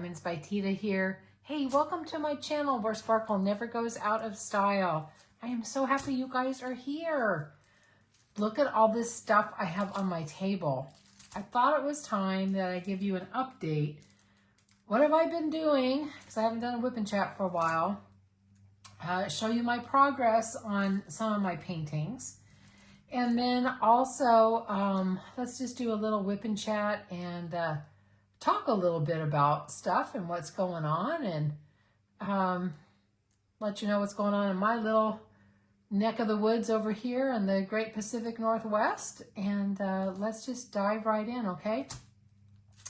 Diamonds by Teeda here. Hey, welcome to my channel where sparkle never goes out of style. I am so happy you guys are here. Look at all this stuff I have on my table. I thought it was time that I give you an update. What have I been doing? Because I haven't done a whip and chat for a while. Show you my progress on some of my paintings. And then also, let's just do a little whip and chat and talk a little bit about stuff and what's going on, and let you know what's going on in my little neck of the woods over here in the Great Pacific Northwest. And let's just dive right in, okay?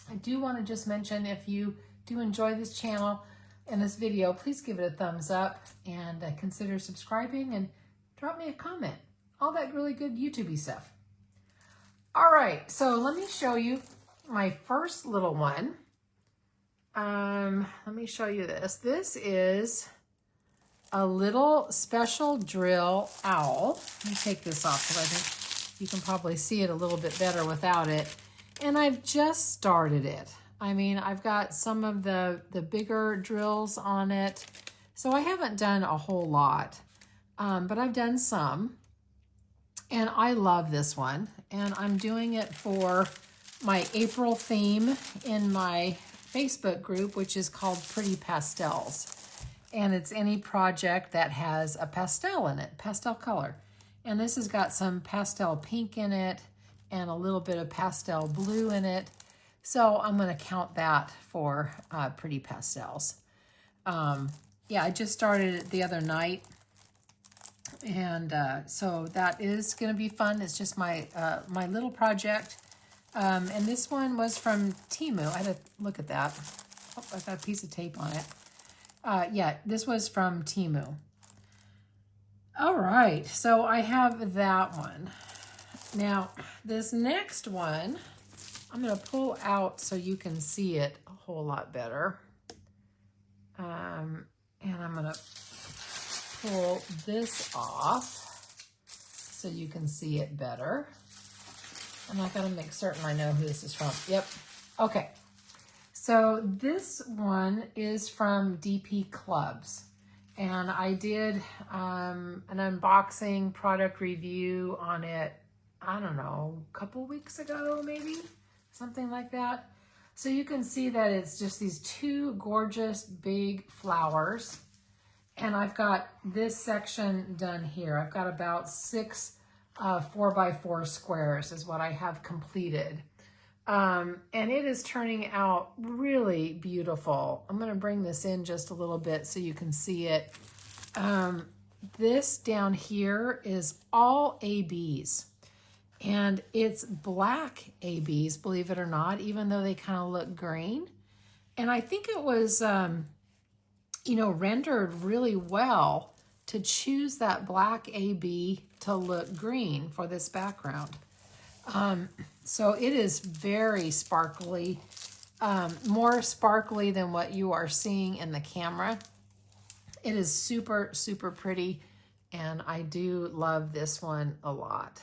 I do want to just mention, if you do enjoy this channel and this video, please give it a thumbs up and consider subscribing and drop me a comment. All that really good YouTube-y stuff. All right, so let me show you my first little one. Let me show you this. This is a little special drill owl. Let me take this off because I think you can probably see it a little bit better without it. And I've just started it. I mean, I've got some of the bigger drills on it. So I haven't done a whole lot, but I've done some. And I love this one. And I'm doing it for my April theme in my Facebook group, which is called Pretty Pastels. And it's any project that has a pastel in it, pastel color. And this has got some pastel pink in it and a little bit of pastel blue in it. So I'm gonna count that for Pretty Pastels. Yeah, I just started it the other night. And so that is gonna be fun. It's just my, my little project. And this one was from Temu. I had to look at that. Oh, I've got a piece of tape on it. Yeah, this was from Temu. All right, so I have that one. Now, this next one, I'm gonna pull out so you can see it a whole lot better. And I'm gonna pull this off so you can see it better. And I gotta make certain I know who this is from. Yep, okay. So this one is from DP Clubs. And I did an unboxing product review on it, I don't know, a couple weeks ago maybe, something like that. So you can see that it's just these two gorgeous big flowers. And I've got this section done here. I've got about 6 4x4 squares is what I have completed. And it is turning out really beautiful. I'm gonna bring this in just a little bit so you can see it. This down here is all ABs. And it's black ABs, believe it or not, even though they kind of look green. And I think it was, you know, rendered really well to choose that black AB to look green for this background. So it is very sparkly, more sparkly than what you are seeing in the camera. It is super, super pretty, and I do love this one a lot.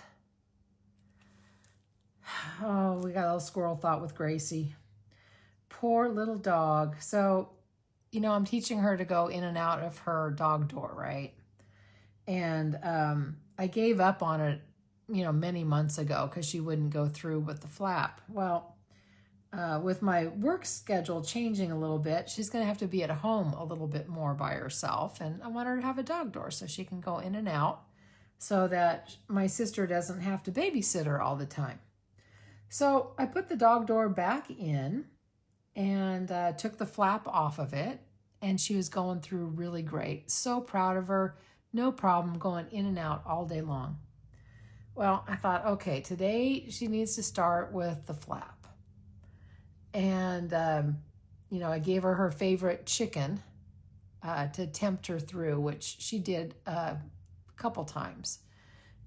Oh, we got a little squirrel thought with Gracie. Poor little dog. So, you know, I'm teaching her to go in and out of her dog door, right? And I gave up on it, you know, many months ago because she wouldn't go through with the flap. Well, with my work schedule changing a little bit, she's going to have to be at home a little bit more by herself. And I want her to have a dog door so she can go in and out so that my sister doesn't have to babysit her all the time. So I put the dog door back in and took the flap off of it. And she was going through really great. So proud of her. No problem going in and out all day long. Well, I thought, okay, today she needs to start with the flap. And, you know, I gave her her favorite chicken to tempt her through, which she did a couple times.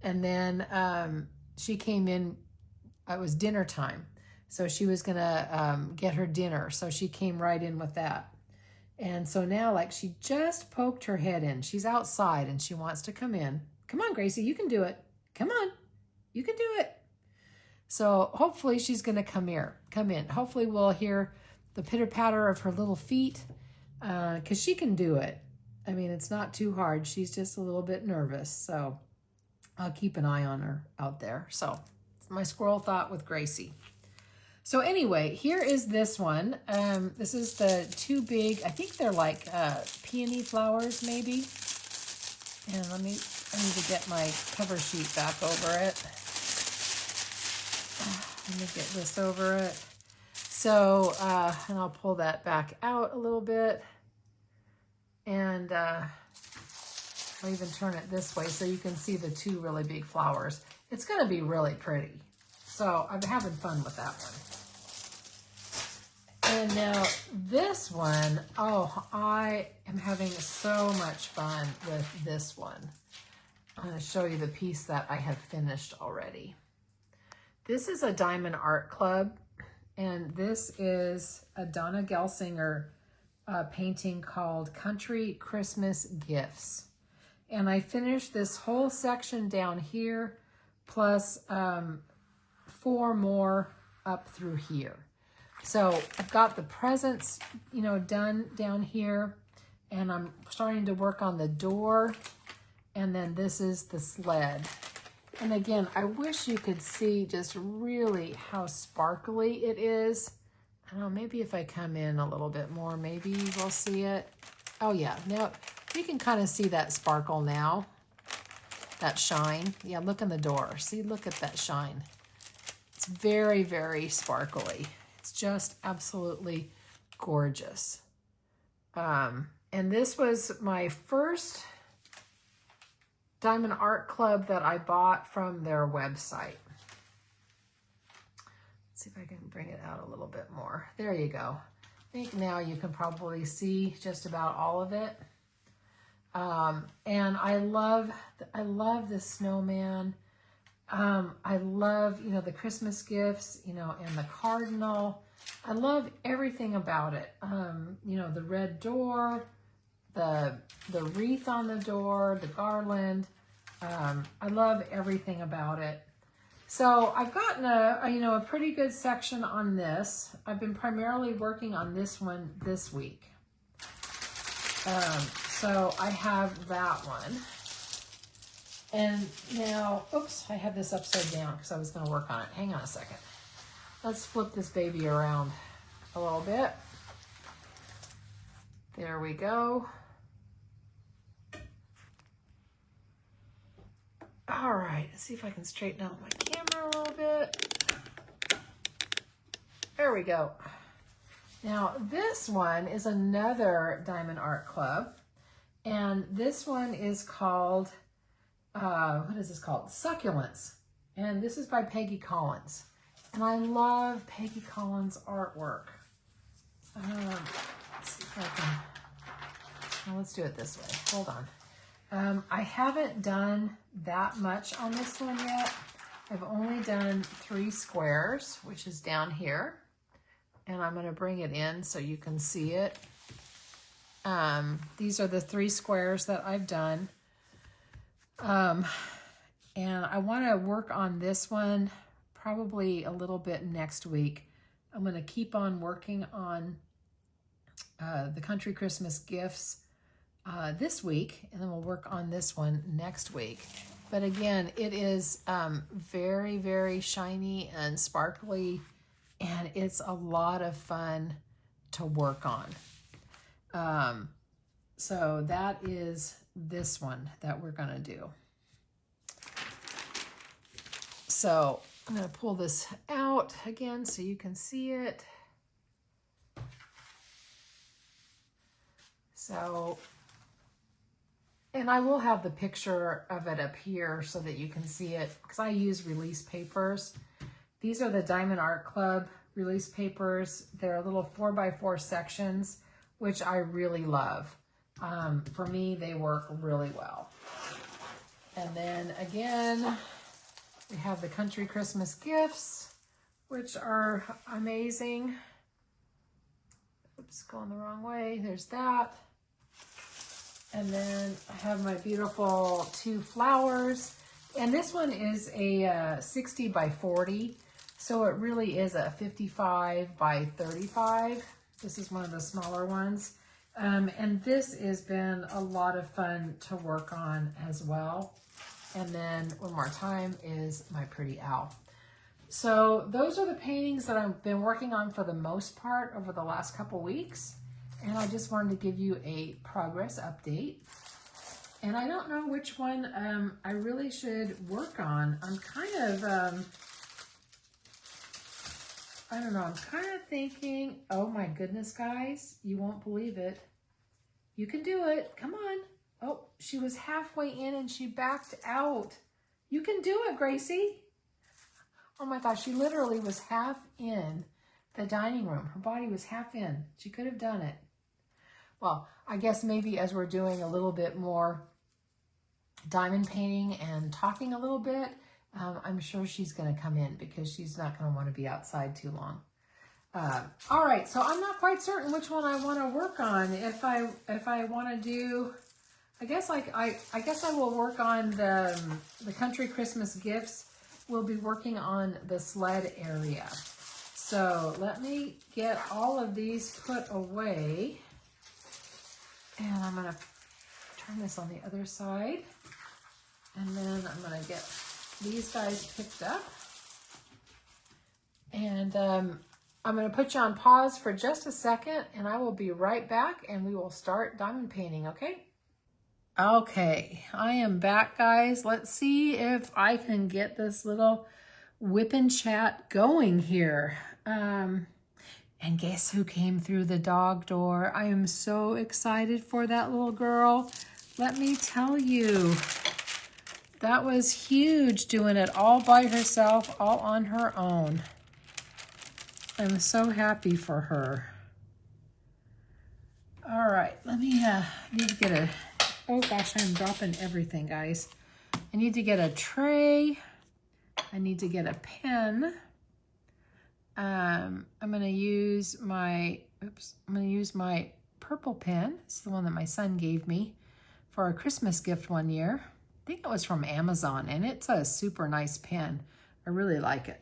And then she came in, it was dinner time. So she was gonna get her dinner. So she came right in with that. And so now, like, she just poked her head in. She's outside and she wants to come in. Come on, Gracie, you can do it. Come on, you can do it. So hopefully she's gonna come in. Hopefully we'll hear the pitter patter of her little feet, because she can do it. I mean, it's not too hard. She's just a little bit nervous. So I'll keep an eye on her out there. So my squirrel thought with Gracie. So anyway, here is this one. This is the two big, I think they're like peony flowers maybe. And I need to get my cover sheet back over it. Let me get this over it. So, and I'll pull that back out a little bit. And I'll even turn it this way so you can see the two really big flowers. It's going to be really pretty. So I'm having fun with that one. And now this one, oh, I am having so much fun with this one. I'm going to show you the piece that I have finished already. This is a Diamond Art Club, and this is a Donna Gelsinger painting called Country Christmas Gifts. And I finished this whole section down here, plus 4 more up through here. So I've got the presents, you know, done down here, and I'm starting to work on the door, and then this is the sled. And again, I wish you could see just really how sparkly it is. I don't know, maybe if I come in a little bit more, maybe we'll see it. Oh yeah, now you can kind of see that sparkle now, that shine. Yeah, look in the door. See, look at that shine. It's very, very sparkly. It's just absolutely gorgeous. And this was my first Diamond Art Club that I bought from their website. Let's see if I can bring it out a little bit more. There you go. I think now you can probably see just about all of it. And I love the snowman. I love, you know, the Christmas gifts, you know, and the cardinal. I love everything about it. You know, the red door, the wreath on the door, the garland. I love everything about it. So I've gotten a pretty good section on this. I've been primarily working on this one this week. So I have that one. And now, oops, I have this upside down because I was going to work on it. Hang on a second. Let's flip this baby around a little bit. There we go. All right, let's see if I can straighten out my camera a little bit. There we go. Now, this one is another Diamond Art Club, and this one is called, what is this called? Succulents, and this is by Peggy Collins, and I love Peggy Collins' artwork. Let's see if I can, well, let's do it this way. Hold on. I haven't done that much on this one yet. I've only done 3 squares, which is down here. And I'm going to bring it in so you can see it. These are the 3 squares that I've done. And I want to work on this one probably a little bit next week. I'm going to keep on working on the Country Christmas Gifts this week, and then we'll work on this one next week. But again, it is very, very shiny and sparkly, and it's a lot of fun to work on. So that is this one that we're gonna do. So I'm gonna pull this out again so you can see it. So, and I will have the picture of it up here so that you can see it, because I use release papers. These are the Diamond Art Club release papers. They're little 4x4 sections, which I really love. For me, they work really well. And then again, we have the Country Christmas Gifts, which are amazing. Oops, going the wrong way. There's that. And then I have my beautiful 2 flowers. And this one is a 60 by 40. So it really is a 55 by 35. This is one of the smaller ones. And this has been a lot of fun to work on as well. And then one more time is my pretty owl. So those are the paintings that I've been working on for the most part over the last couple weeks. And I just wanted to give you a progress update. And I don't know which one I really should work on. I'm kind of, I don't know, I'm kind of thinking, oh my goodness, guys, you won't believe it. You can do it, come on. Oh, she was halfway in and she backed out. You can do it, Gracie. Oh my gosh, she literally was half in the dining room. Her body was half in. She could have done it. Well, I guess maybe as we're doing a little bit more diamond painting and talking a little bit, I'm sure she's going to come in because she's not going to want to be outside too long. All right, so I'm not quite certain which one I want to work on. If I want to do, I guess I will work on the country Christmas gifts. We'll be working on the sled area. So let me get all of these put away. And I'm going to turn this on the other side. And then I'm going to get these guys picked up. And I'm going to put you on pause for just a second, and I will be right back, and we will start diamond painting, okay? Okay, I am back, guys. Let's see if I can get this little whip and chat going here. And guess who came through the dog door? I am so excited for that little girl. Let me tell you, that was huge, doing it all by herself, all on her own. I'm so happy for her. All right, let me need to get a, oh gosh, I'm dropping everything, guys. I need to get a tray. I need to get a pen. I'm gonna use my, I'm gonna use my purple pen. It's the one that my son gave me for a Christmas gift one year. I think it was from Amazon, and it's a super nice pen. I really like it.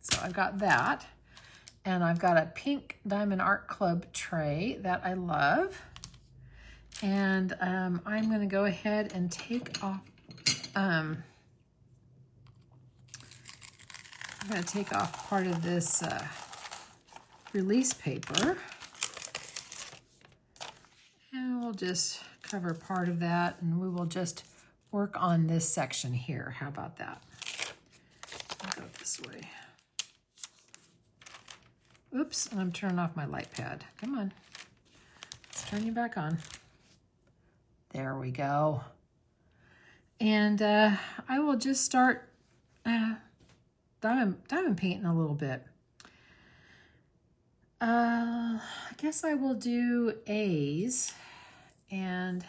So I've got that. And I've got a pink Diamond Art Club tray that I love. And I'm gonna go ahead and take off, I'm gonna take off part of this release paper. And we'll just cover part of that, and we will just work on this section here. How about that? I'll go this way. Oops, and I'm turning off my light pad. Come on. Let's turn you back on. There we go. And I will just start diamond painting a little bit. I guess I will do A's. And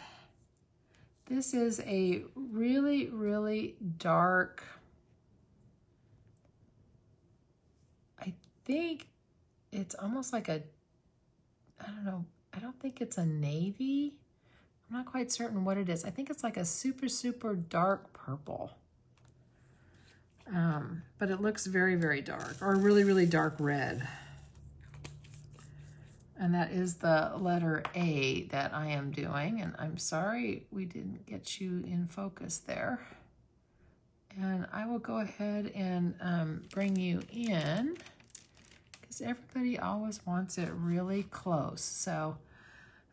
this is a really, really dark, I think it's almost like a, I don't know, I don't think it's a navy. I'm not quite certain what it is. I think it's like a super, super dark purple. But it looks very, very dark, or really, really dark red. And that is the letter A that I am doing. And I'm sorry we didn't get you in focus there. And I will go ahead and bring you in, because everybody always wants it really close. So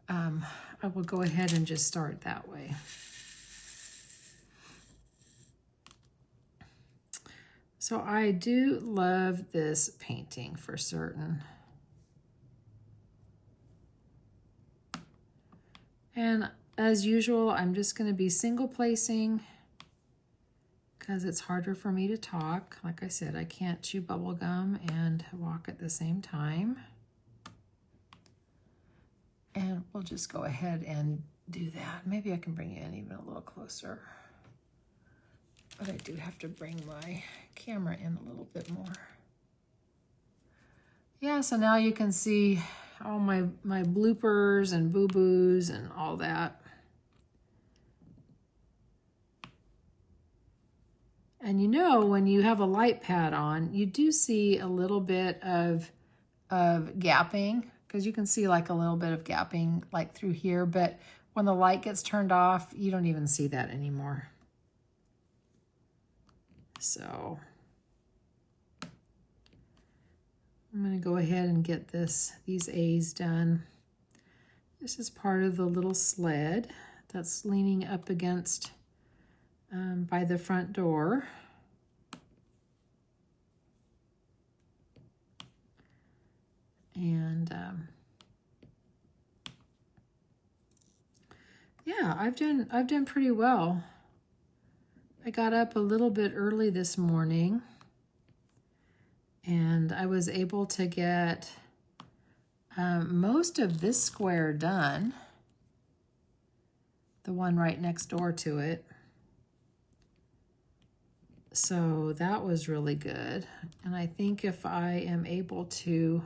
I will go ahead and just start that way. So I do love this painting for certain. And as usual, I'm just going to be single placing because it's harder for me to talk. Like I said, I can't chew bubble gum and walk at the same time. And we'll just go ahead and do that. Maybe I can bring you in even a little closer. But I do have to bring my camera in a little bit more. Yeah, so now you can see all my bloopers and boo-boos and all that. And you know, when you have a light pad on, you do see a little bit of gapping. because you can see like a little bit of gapping like through here, but when the light gets turned off, you don't even see that anymore. So I'm going to go ahead and get these A's done. This is part of the little sled that's leaning up against by the front door. And yeah, I've done pretty well. I got up a little bit early this morning, and I was able to get most of this square done, the one right next door to it. So that was really good. And I think if I am able to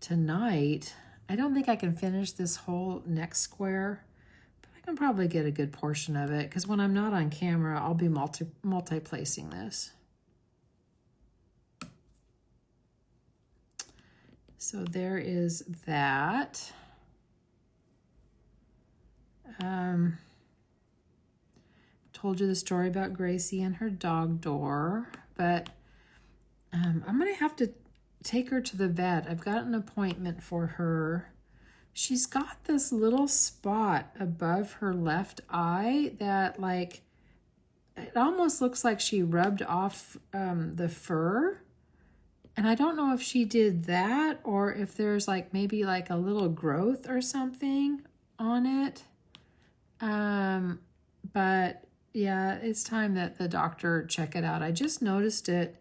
tonight, I don't think I can finish this whole next square, but I can probably get a good portion of it, because when I'm not on camera, I'll be multi-placing this. So there is that. Told you the story about Gracie and her dog door, but I'm gonna have to take her to the vet. I've got an appointment for her. She's got this little spot above her left eye that, like, it almost looks like she rubbed off the fur. And I don't know if she did that or if there's like maybe like a little growth or something on it. But yeah, it's time that the doctor check it out. I just noticed it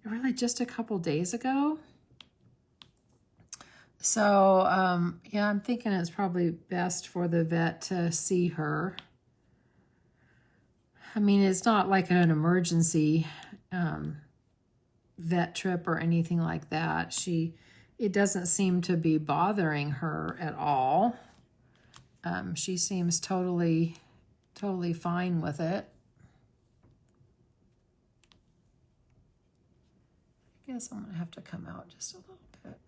really just a couple days ago. So yeah, I'm thinking it's probably best for the vet to see her. I mean, it's not like an emergency vet trip or anything like that. It doesn't seem to be bothering her at all. She seems totally fine with it. I guess I'm gonna have to come out just a little bit.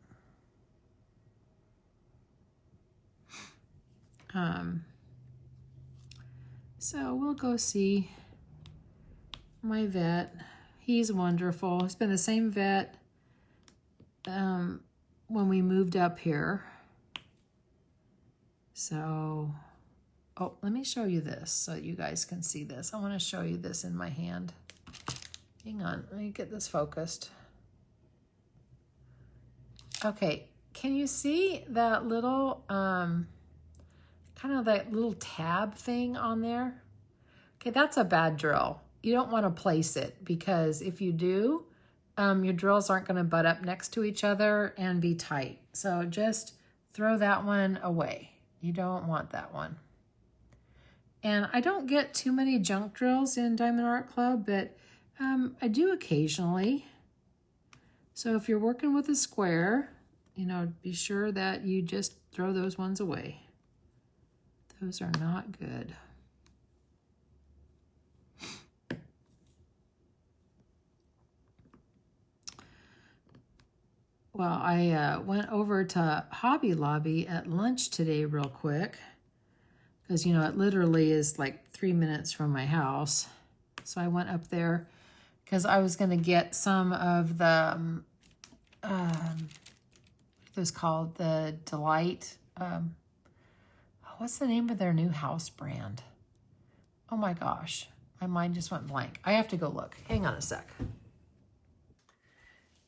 So we'll go see my vet. He's wonderful. He's been the same vet when we moved up here. So, oh, let me show you this so you guys can see this. I want to show you this in my hand. Hang on, let me get this focused. Okay, can you see that little, kind of that little tab thing on there? Okay, that's a bad drill. You don't want to place it, because if you do, your drills aren't going to butt up next to each other and be tight. So just throw that one away. You don't want that one. And I don't get too many junk drills in Diamond Art Club, but I do occasionally. So if you're working with a square, you know, be sure that you just throw those ones away. Those are not good. Well, I went over to Hobby Lobby at lunch today real quick, because, you know, it literally is like 3 minutes from my house. So I went up there because I was going to get some of the, what it was called, the Delight, what's the name of their new house brand? Oh my gosh, my mind just went blank. I have to go look. Hang on a sec.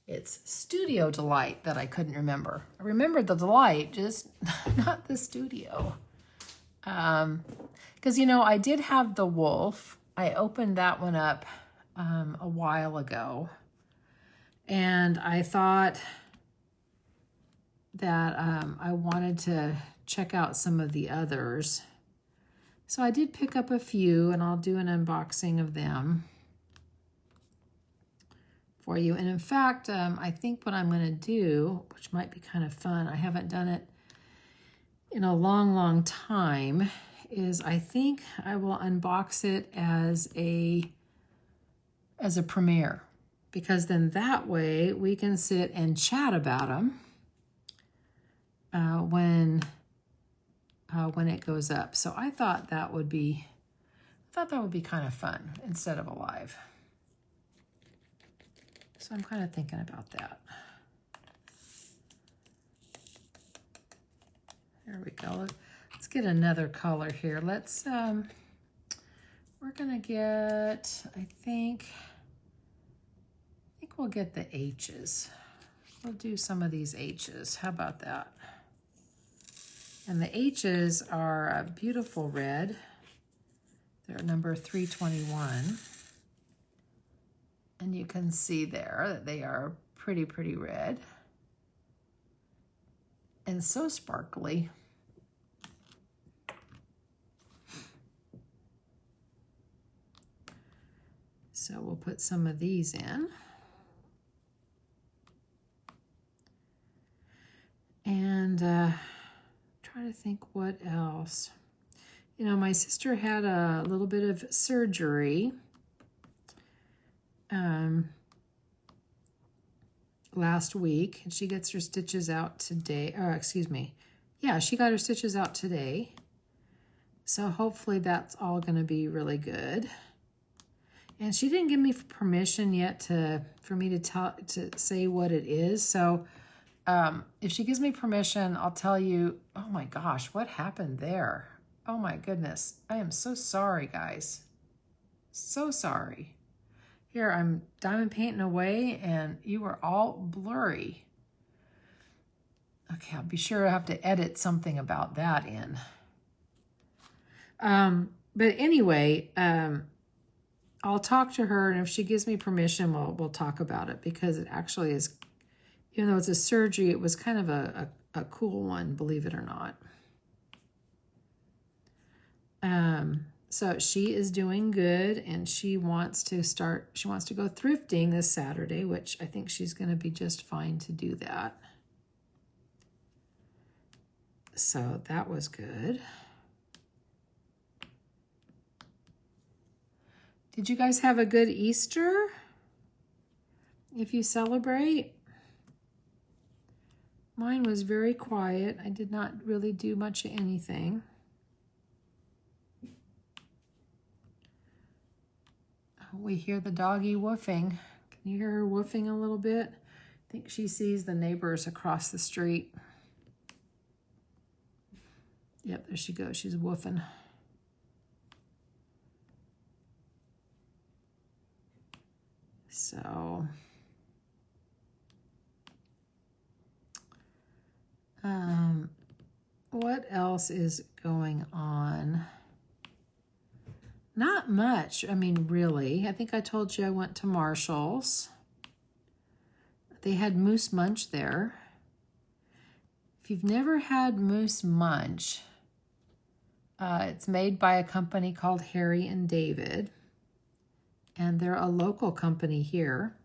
It's Studio Delight that I couldn't remember. I remembered the Delight, just not the Studio. Because, you know, I did have the Wolf. I opened that one up a while ago. And I thought that I wanted to check out some of the others. So I did pick up a few, and I'll do an unboxing of them for you. And in fact, I think what I'm going to do, which might be kind of fun, I haven't done it in a long time, is I think I will unbox it as a premiere, because then that way we can sit and chat about them. when it goes up. So I thought that would be kind of fun instead of alive. So I'm kind of thinking about that. There we go. Let's get another color here. Let's, we're gonna get, I think we'll get the H's. We'll do some of these H's. How about that? And the H's are a beautiful red. They're number 321. And you can see there that they are pretty, pretty red. And so sparkly. So we'll put some of these in. And try to think what else. You know, my sister had a little bit of surgery last week, and she gets her stitches out today, or excuse me, yeah, she got her stitches out today. So hopefully that's all going to be really good. And she didn't give me permission yet for me to say what it is. So if she gives me permission, I'll tell you. Oh my gosh, what happened there? Oh my goodness, I am so sorry, guys. So sorry. Here, I'm diamond painting away and you are all blurry. Okay, I'll be sure I have to edit something about that in. But anyway, I'll talk to her, and if she gives me permission, we'll talk about it, because it actually is, even though it's a surgery, it was kind of a cool one, believe it or not. So she is doing good, and she wants to go thrifting this Saturday, which I think she's going to be just fine to do that. So that was good. Did you guys have a good Easter? If you celebrate? Mine was very quiet. I did not really do much of anything. We hear the doggy woofing. Can you hear her woofing a little bit? I think she sees the neighbors across the street. Yep, there she goes. She's woofing. So, what else is going on? Not much. I mean, really. I think I told you I went to Marshall's. They had Moose Munch there. If you've never had Moose Munch, it's made by a company called Harry and David. And they're a local company here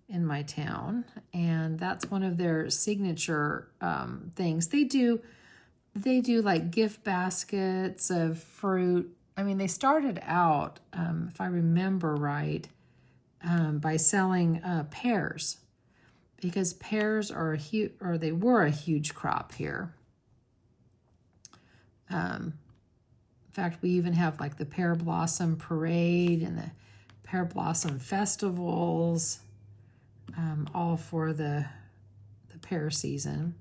in my town. And that's one of their signature things. They do like gift baskets of fruit. I mean, they started out, if I remember right, by selling pears, because pears are they were a huge crop here. In fact, we even have like the Pear Blossom Parade and the Pear Blossom Festivals, all for the pear season.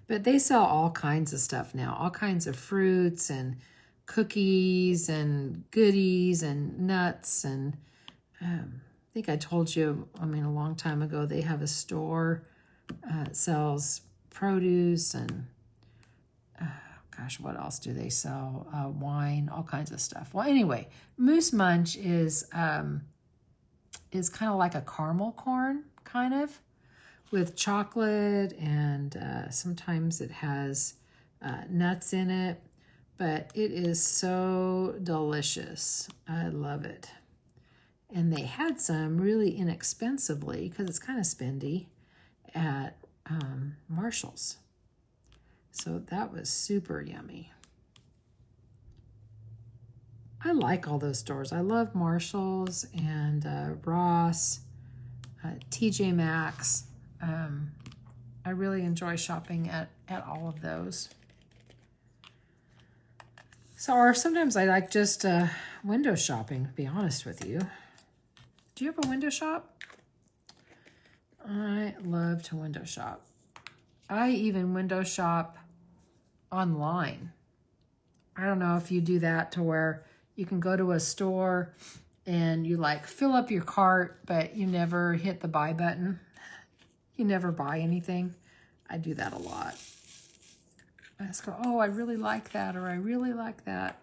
But they sell all kinds of stuff now, all kinds of fruits and cookies and goodies and nuts. And I think I told you, I mean, a long time ago, they have a store that sells produce and, gosh, what else do they sell? Wine, all kinds of stuff. Well, anyway, Moose Munch is kind of like a caramel corn, kind of, with chocolate, and sometimes it has nuts in it, but it is so delicious. I love it. And they had some really inexpensively, because it's kind of spendy, at Marshall's. So that was super yummy. I like all those stores. I love Marshall's and Ross, TJ Maxx. I really enjoy shopping at all of those. So, or sometimes I like just window shopping, to be honest with you. Do you have a window shop? I love to window shop. I even window shop online. I don't know if you do that to where you can go to a store and you like fill up your cart, but you never hit the buy button. You never buy anything. I do that a lot. I just go, oh, I really like that, or I really like that.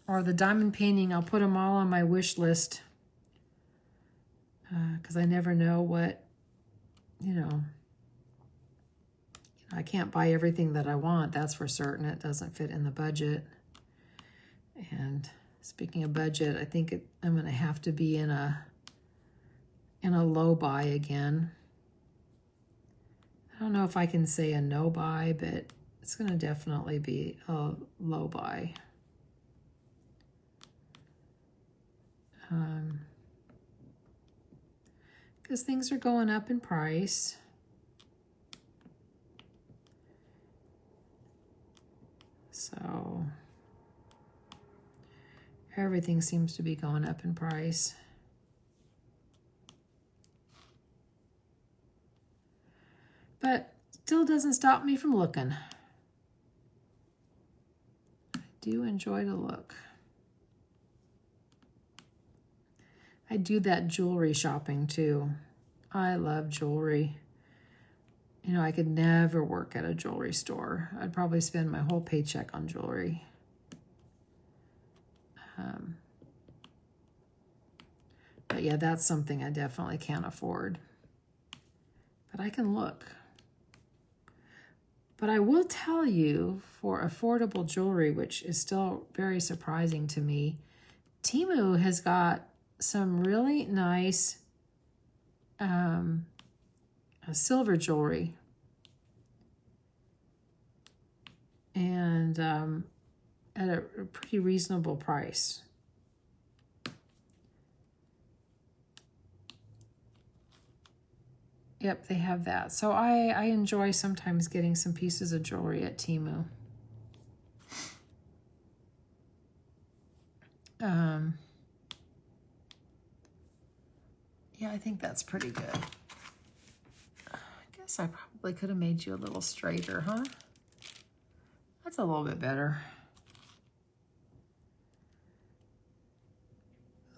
Or the diamond painting, I'll put them all on my wish list because I never know what, you know, I can't buy everything that I want. That's for certain. It doesn't fit in the budget. And speaking of budget, I think I'm going to have to be in a low buy again. I don't know if I can say a no buy, but it's going to definitely be a low buy. Because things are going up in price. So everything seems to be going up in price. But still doesn't stop me from looking. I do enjoy to look. I do that jewelry shopping too. I love jewelry. You know, I could never work at a jewelry store. I'd probably spend my whole paycheck on jewelry. But yeah, that's something I definitely can't afford. But I can look. But I will tell you, for affordable jewelry, which is still very surprising to me, Temu has got some really nice silver jewelry. And at a pretty reasonable price. Yep, they have that. So I enjoy sometimes getting some pieces of jewelry at Temu. Yeah, I think that's pretty good. I guess I probably could have made you a little straighter, huh? That's a little bit better.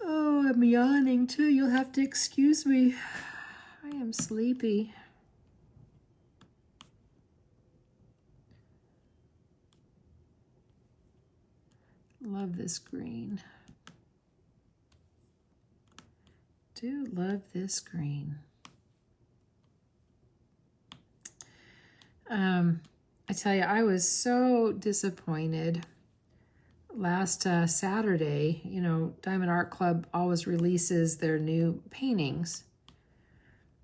Oh, I'm yawning too. You'll have to excuse me. I am sleepy. Love this green. Do love this green. I tell you, I was so disappointed last Saturday. You know, Diamond Art Club always releases their new paintings.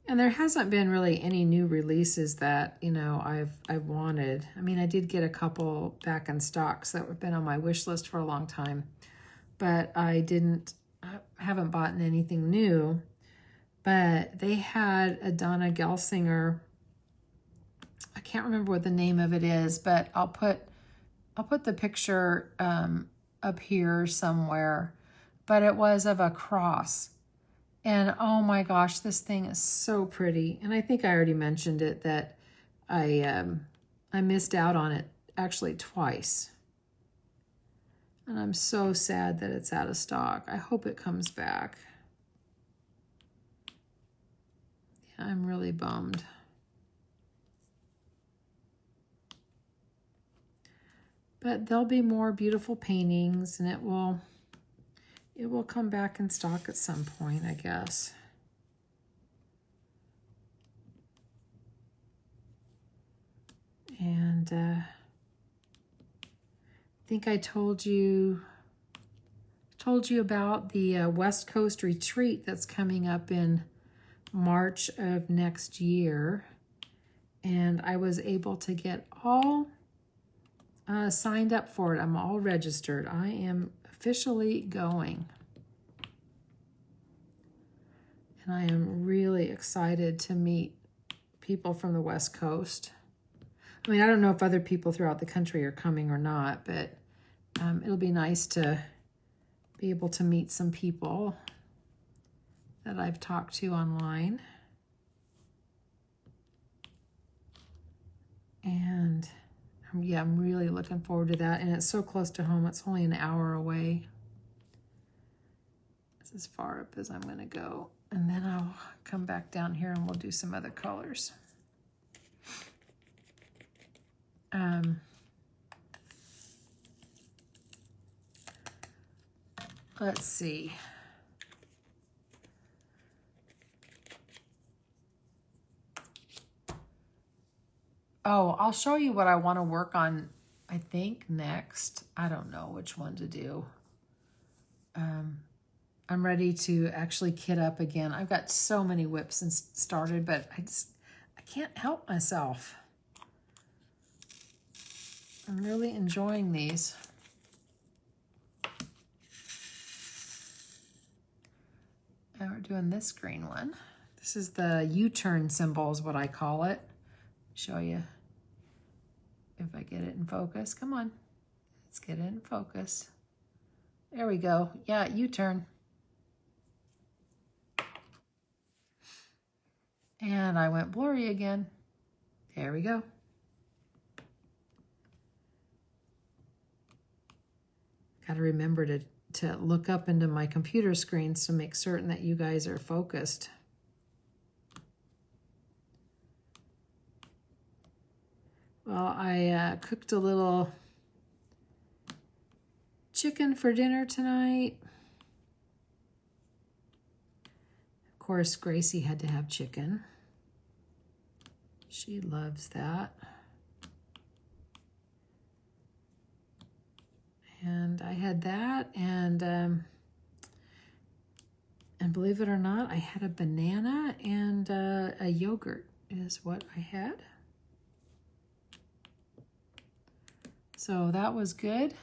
And there hasn't been really any new releases that, you know, I've wanted. I mean, I did get a couple back in stocks that have been on my wish list for a long time, but I haven't bought anything new. But they had a Donna Gelsinger, I can't remember what the name of it is, but I'll put the picture up here somewhere. But it was of a cross. And oh my gosh, this thing is so pretty. And I think I already mentioned it that I missed out on it actually twice. And I'm so sad that it's out of stock. I hope it comes back. Yeah, I'm really bummed. But there'll be more beautiful paintings, and it will come back in stock at some point, I guess. And I think I told you about the West Coast retreat that's coming up in March of next year. And I was able to get all signed up for it. I'm all registered. I am officially going. And I am really excited to meet people from the West Coast. I mean, I don't know if other people throughout the country are coming or not, but it'll be nice to be able to meet some people that I've talked to online. And yeah, I'm really looking forward to that. And it's so close to home. It's only an hour away. It's as far up as I'm going to go. And then I'll come back down here and we'll do some other colors. Let's see. Oh, I'll show you what I want to work on, I think, next. I don't know which one to do. I'm ready to actually kit up again. I've got so many WIPs and started, but I can't help myself. I'm really enjoying these. And we're doing this green one. This is the U-turn symbol is what I call it. Show you if I get it in focus. Come on, let's get it in focus. There we go. Yeah, U-turn. And I went blurry again. There we go. Got to remember to look up into my computer screens to make certain that you guys are focused. Well, I cooked a little chicken for dinner tonight. Of course, Gracie had to have chicken. She loves that. And I had that, and believe it or not, I had a banana and a yogurt is what I had. So that was good.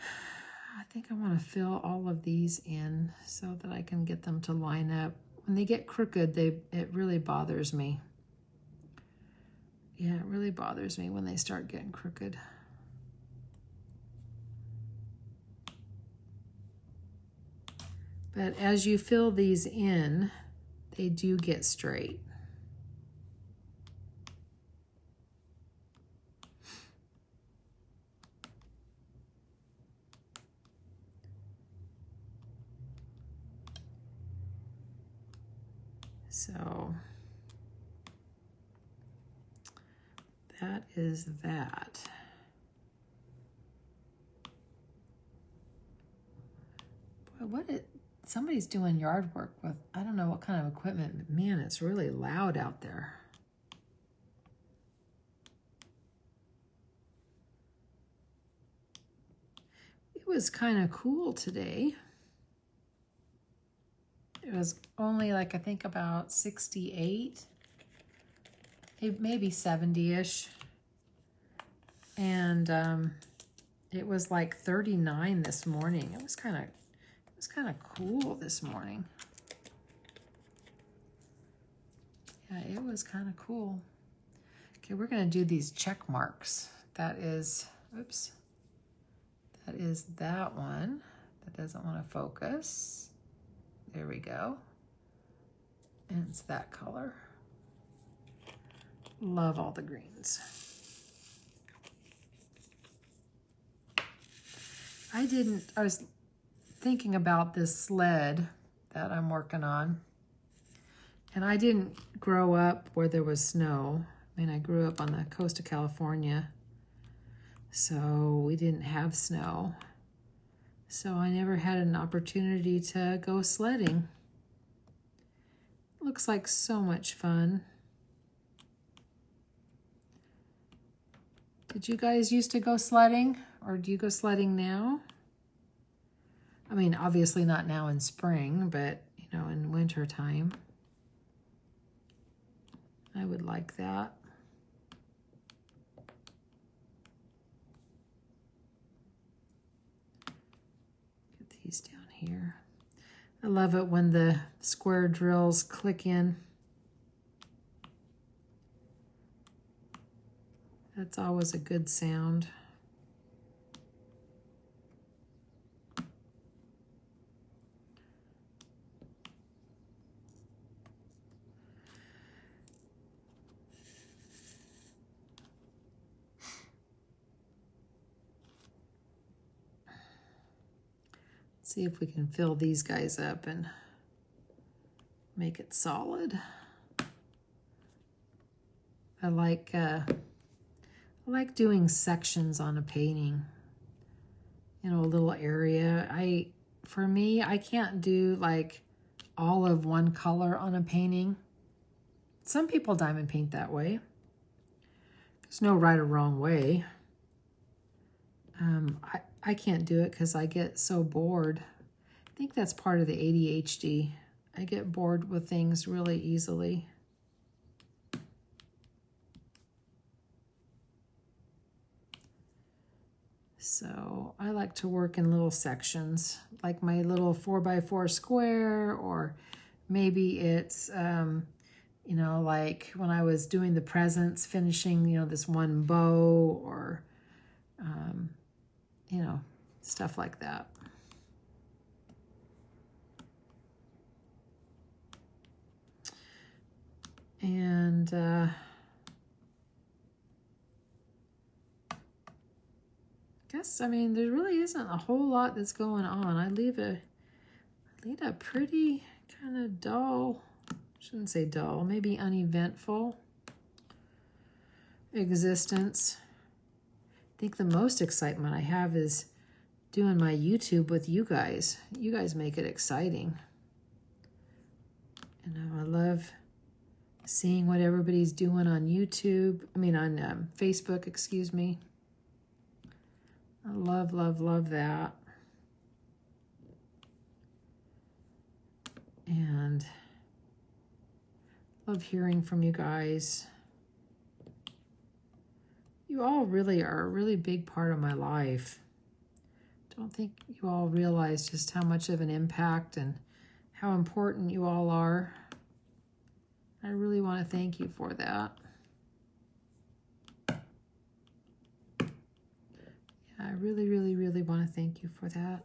I think I want to fill all of these in so that I can get them to line up. When they get crooked, it really bothers me. Yeah, it really bothers me when they start getting crooked. But as you fill these in, they do get straight. So that is that. Boy, somebody's doing yard work with, I don't know what kind of equipment, but man, it's really loud out there. It was kind of cool today. It was only like, I think about 68, maybe 70-ish. And it was like 39 this morning. It was kind of cool this morning. Yeah, it was kind of cool. Okay, we're gonna do these check marks. That is, oops, that is that one that doesn't want to focus. There we go. And it's that color. Love all the greens. I was thinking about this sled that I'm working on. And I didn't grow up where there was snow. I mean, I grew up on the coast of California, so we didn't have snow. So I never had an opportunity to go sledding. Looks like so much fun. Did you guys used to go sledding, or do you go sledding now? I mean, obviously not now in spring, but you know, in winter time. I would like that. Get these down here. I love it when the square drills click in. That's always a good sound. See if we can fill these guys up and make it solid. I like doing sections on a painting. You know, a little area. For me, I can't do like all of one color on a painting. Some people diamond paint that way. There's no right or wrong way. I can't do it because I get so bored. I think that's part of the ADHD. I get bored with things really easily. So I like to work in little sections, like my little 4x4 square, or maybe it's, you know, like when I was doing the presents, finishing, you know, this one bow, or, you know, stuff like that. And guess, I mean, there really isn't a whole lot that's going on. I lead a pretty kind of dull, shouldn't say dull, maybe uneventful existence. I think the most excitement I have is doing my YouTube with you guys. You guys make it exciting. And I love seeing what everybody's doing on YouTube. I mean, on Facebook, excuse me. I love, love, love that. And love hearing from you guys. You all really are a really big part of my life. Don't think you all realize just how much of an impact and how important you all are. I really want to thank you for that. Yeah, I really, really, really want to thank you for that.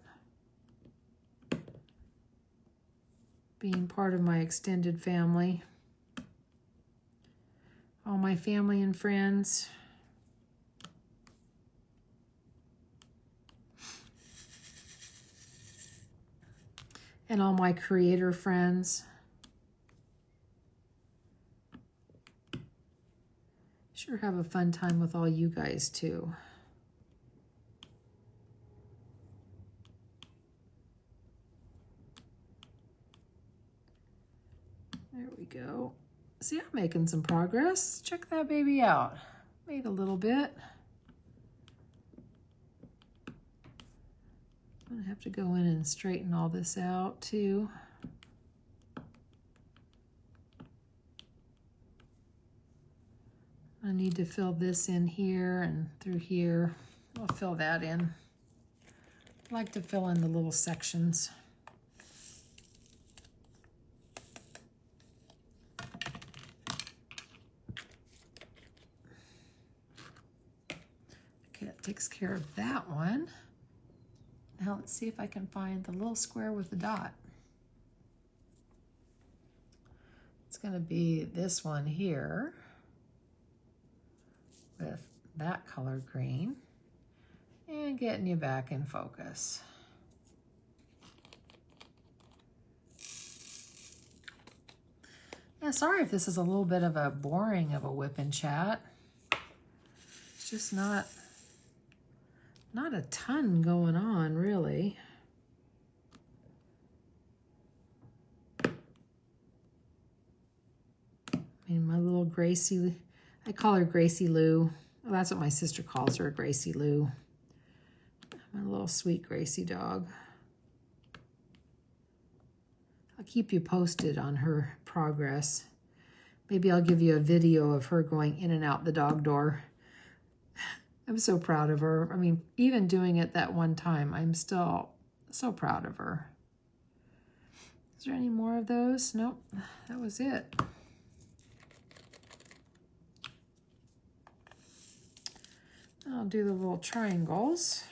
Being part of my extended family. All my family and friends. And all my creator friends. Sure have a fun time with all you guys too. There we go. See, I'm making some progress. Check that baby out. Made a little bit. I'm gonna have to go in and straighten all this out too. I need to fill this in here and through here. I'll fill that in. I like to fill in the little sections. Okay, that takes care of that one. Now let's see if I can find the little square with the dot. It's going to be this one here with that color green and getting you back in focus. Yeah, sorry if this is a little bit of a boring of a whip and chat. It's just not a ton going on, really. I mean, my little Gracie, I call her Gracie Lou. Well, that's what my sister calls her, Gracie Lou. My little sweet Gracie dog. I'll keep you posted on her progress. Maybe I'll give you a video of her going in and out the dog door. I'm so proud of her. I mean, even doing it that one time, I'm still so proud of her. Is there any more of those? Nope, that was it. I'll do the little triangles.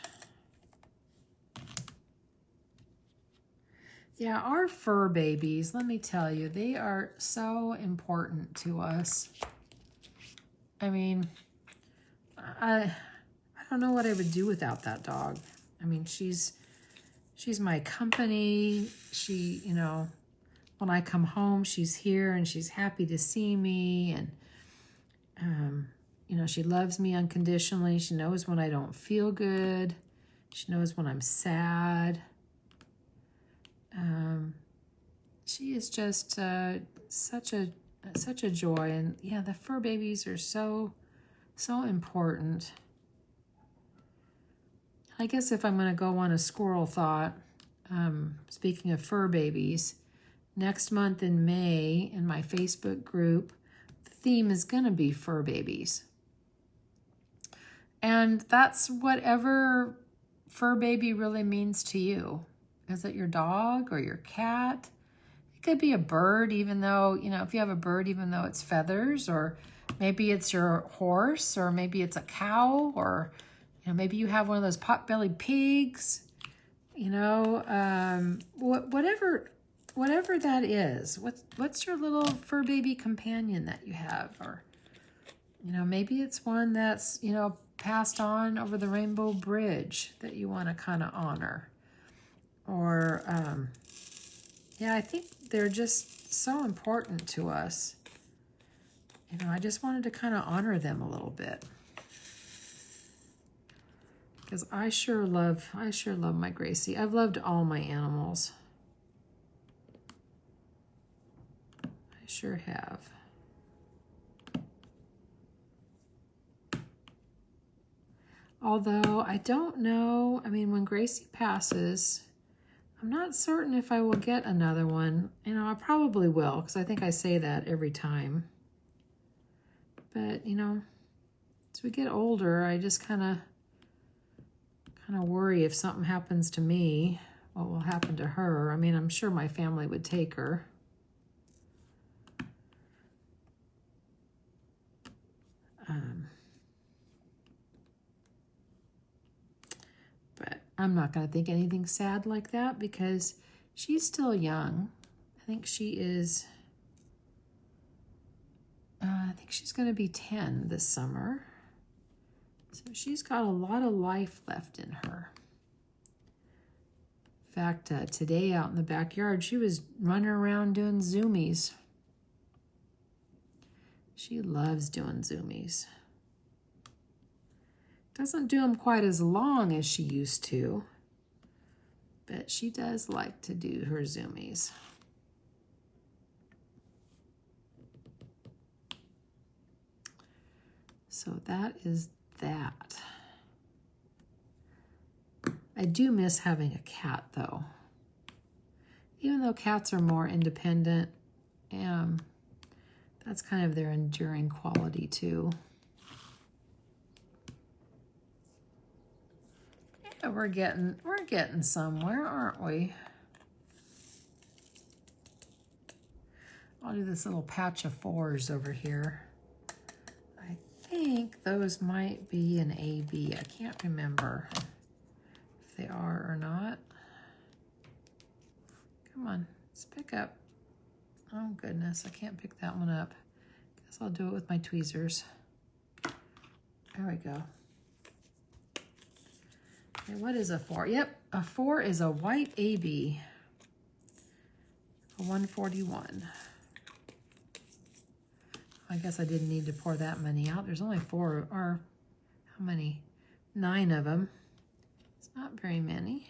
Yeah, our fur babies, let me tell you, they are so important to us. I mean, I don't know what I would do without that dog. I mean, she's my company. She, you know, when I come home, she's here and she's happy to see me, and you know, she loves me unconditionally. She knows when I don't feel good. She knows when I'm sad. She is just such a joy, and yeah, the fur babies are so important. I guess if I'm going to go on a squirrel thought, speaking of fur babies, next month in May in my Facebook group, the theme is going to be fur babies. And that's whatever fur baby really means to you. Is it your dog or your cat? It could be a bird, even though, you know, if you have a bird, even though it's feathers, or maybe it's your horse, or maybe it's a cow, or, you know, maybe you have one of those pot-bellied pigs, you know, whatever that is. What's your little fur baby companion that you have? Or, you know, maybe it's one that's, you know, passed on over the Rainbow Bridge that you want to kind of honor. Or, yeah, I think they're just so important to us. You know, I just wanted to kind of honor them a little bit. Because I sure love my Gracie. I've loved all my animals. I sure have. Although I don't know, I mean, when Gracie passes, I'm not certain if I will get another one. You know, I probably will, because I think I say that every time. But, you know, as we get older, I just kind of worry if something happens to me, what will happen to her. I mean, I'm sure my family would take her. But I'm not going to think anything sad like that because she's still young. I think she is, I think she's going to be 10 this summer. So she's got a lot of life left in her. In fact, today out in the backyard, she was running around doing zoomies. She loves doing zoomies. Doesn't do them quite as long as she used to, but she does like to do her zoomies. So that is that. I do miss having a cat, though. Even though cats are more independent, that's kind of their enduring quality, too. Yeah, we're getting somewhere, aren't we? I'll do this little patch of 4s over here. I think those might be an AB. I can't remember if they are or not. Come on, let's pick up. Oh goodness, I can't pick that one up. Guess I'll do it with my tweezers. There we go. Okay, what is a 4? Yep, a 4 is a white AB. A 141. I guess I didn't need to pour that many out. There's only 4, or how many? 9 of them. It's not very many.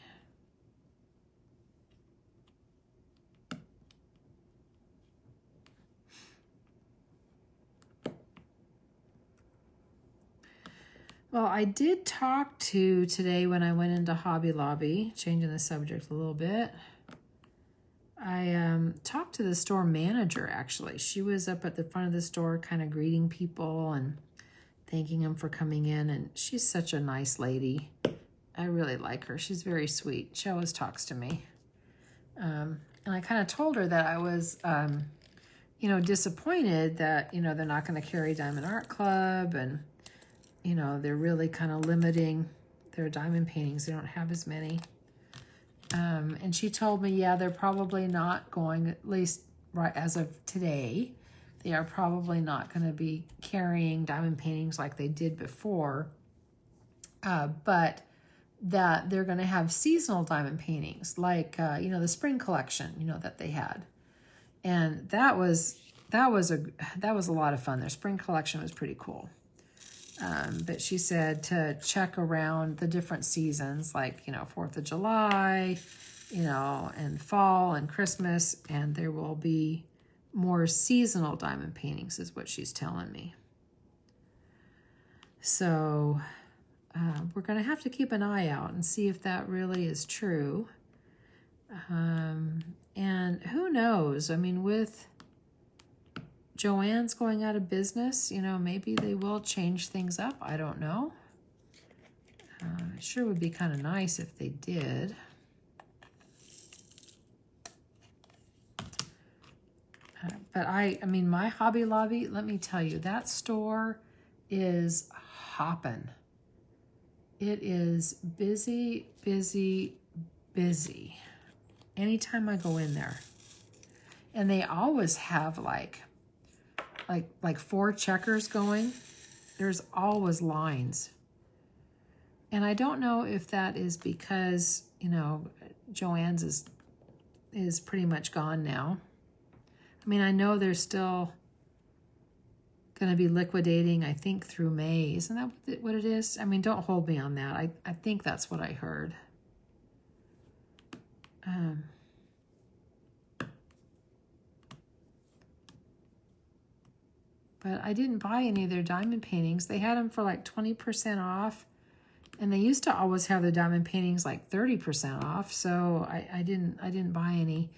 Well, I did talk to today when I went into Hobby Lobby, changing the subject a little bit. I talked to the store manager, actually. She was up at the front of the store kind of greeting people and thanking them for coming in, and she's such a nice lady. I really like her. She's very sweet. She always talks to me. And And I kind of told her that I was, you know, disappointed that, you know, they're not going to carry Diamond Art Club, and, you know, they're really kind of limiting their diamond paintings. They don't have as many. And she told me, yeah, they're probably not going, at least right as of today, they are probably not going to be carrying diamond paintings like they did before, but that they're going to have seasonal diamond paintings, like, you know, the spring collection, you know, that they had. And that was a lot of fun. Their spring collection was pretty cool. But she said to check around the different seasons, like, you know, 4th of July, you know, and fall and Christmas, and there will be more seasonal diamond paintings, is what she's telling me. So we're going to have to keep an eye out and see if that really is true. And who knows? I mean, with Joann's going out of business, you know, maybe they will change things up. I don't know. It sure would be kind of nice if they did. But I mean, my Hobby Lobby, let me tell you, that store is hopping. It is busy, busy, busy. Anytime I go in there. And they always have like 4 checkers going. There's always lines. And I don't know if that is because, you know, Joann's is pretty much gone now. I mean, I know they're still going to be liquidating, I think, through May. Isn't that what it is? I mean, don't hold me on that. I think that's what I heard. But I didn't buy any of their diamond paintings. They had them for like 20% off. And they used to always have the diamond paintings like 30% off. So I didn't buy any.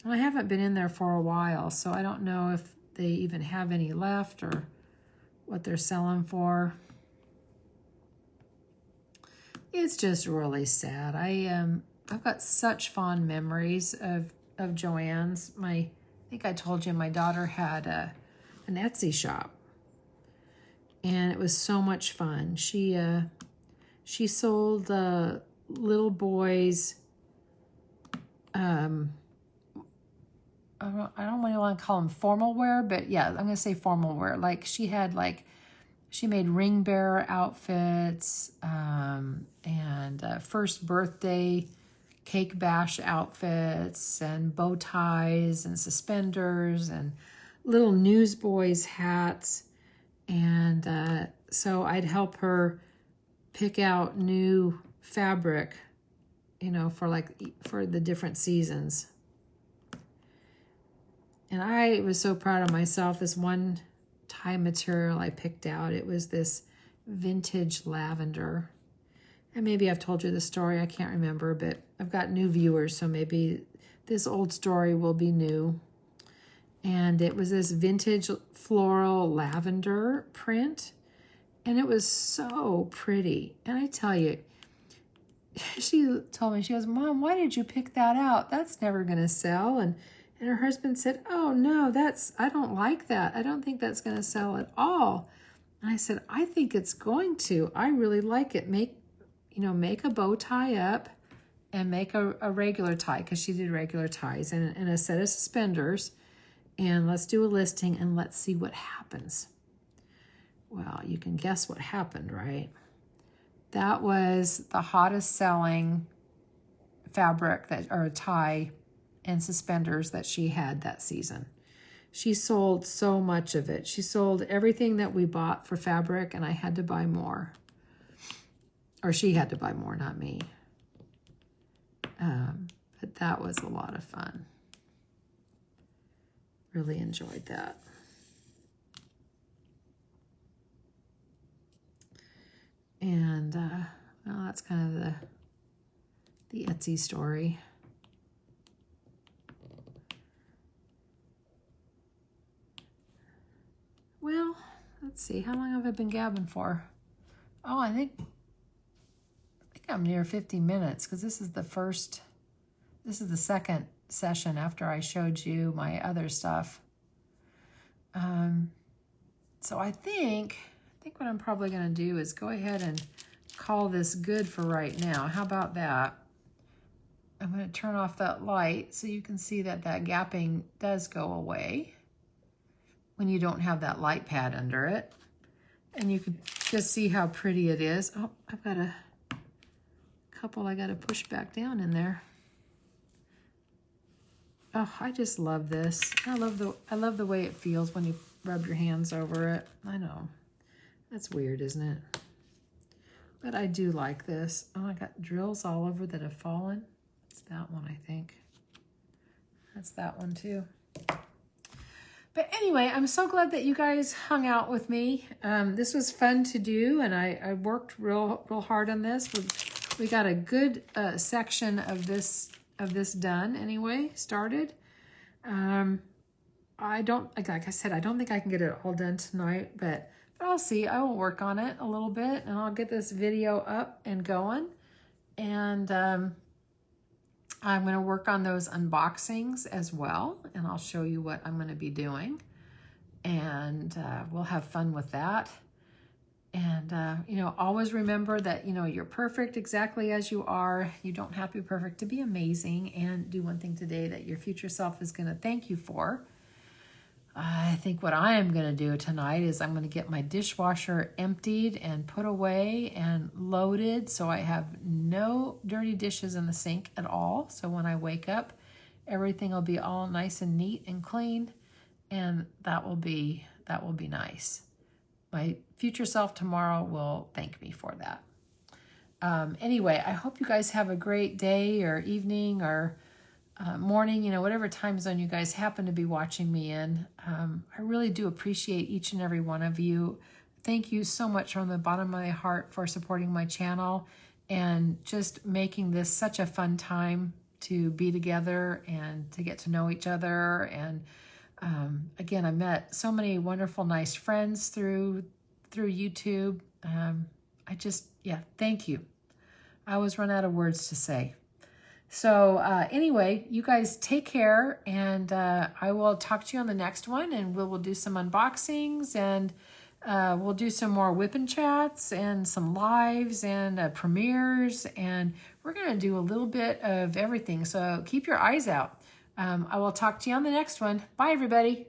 And I haven't been in there for a while, so I don't know if they even have any left or what they're selling for. It's just really sad. I've got such fond memories of Joann's. I think I told you my daughter had an Etsy shop, and it was so much fun. She sold little boys. I don't really want to call them formal wear, but yeah, I'm going to say formal wear. Like she made ring bearer outfits, and first birthday cake bash outfits, and bow ties and suspenders and little newsboys hats. And so I'd help her pick out new fabric, you know, for the different seasons. And I was so proud of myself. This one tie material I picked out, it was this vintage lavender. And maybe I've told you the story, I can't remember, but I've got new viewers, so maybe this old story will be new. And it was this vintage floral lavender print, and it was so pretty. And I tell you, she told me, she goes, "Mom, why did you pick that out? That's never going to sell." And her husband said, "Oh no, I don't like that. I don't think that's going to sell at all." And I said, "I think it's going to. I really like it. Make a bow tie up and make a regular tie," because she did regular ties, and a set of suspenders. And let's do a listing and let's see what happens. Well, you can guess what happened, right? That was the hottest selling fabric or tie and suspenders that she had that season. She sold so much of it. She sold everything that we bought for fabric, and I had to buy more. Or she had to buy more, not me. But that was a lot of fun. Really enjoyed that. And well, that's kind of the Etsy story. Well, let's see. How long have I been gabbing for? Oh, I think I'm near 50 minutes, because this is the second session after I showed you my other stuff. So I think what I'm probably going to do is go ahead and call this good for right now. How about that? I'm going to turn off that light so you can see that that gapping does go away when you don't have that light pad under it. And you can just see how pretty it is. Oh, I've got a couple I got to push back down in there. Oh, I just love this. I love the way it feels when you rub your hands over it. I know. That's weird, isn't it? But I do like this. Oh, I got drills all over that have fallen. It's that one, I think. That's that one too. But anyway, I'm so glad that you guys hung out with me. This was fun to do, and I worked real hard on this. We got a good section of this done anyway, started. Like I said, I don't think I can get it all done tonight, but I'll see. I will work on it a little bit, and I'll get this video up and going. And I'm going to work on those unboxings as well, and I'll show you what I'm going to be doing. And we'll have fun with that. And, you know, always remember that, you know, you're perfect exactly as you are. You don't have to be perfect to be amazing, and do one thing today that your future self is going to thank you for. I think what I am going to do tonight is I'm going to get my dishwasher emptied and put away and loaded so I have no dirty dishes in the sink at all. So when I wake up, everything will be all nice and neat and clean, and that will be nice. My future self tomorrow will thank me for that. Anyway, I hope you guys have a great day or evening or morning, you know, whatever time zone you guys happen to be watching me in. I really do appreciate each and every one of you. Thank you so much from the bottom of my heart for supporting my channel and just making this such a fun time to be together and to get to know each other. And again, I met so many wonderful, nice friends through YouTube. Yeah, thank you. I always run out of words to say. So anyway, you guys take care, and I will talk to you on the next one, and we'll do some unboxings, and we'll do some more WIP and chats and some lives and premieres, and we're going to do a little bit of everything. So keep your eyes out. I will talk to you on the next one. Bye, everybody.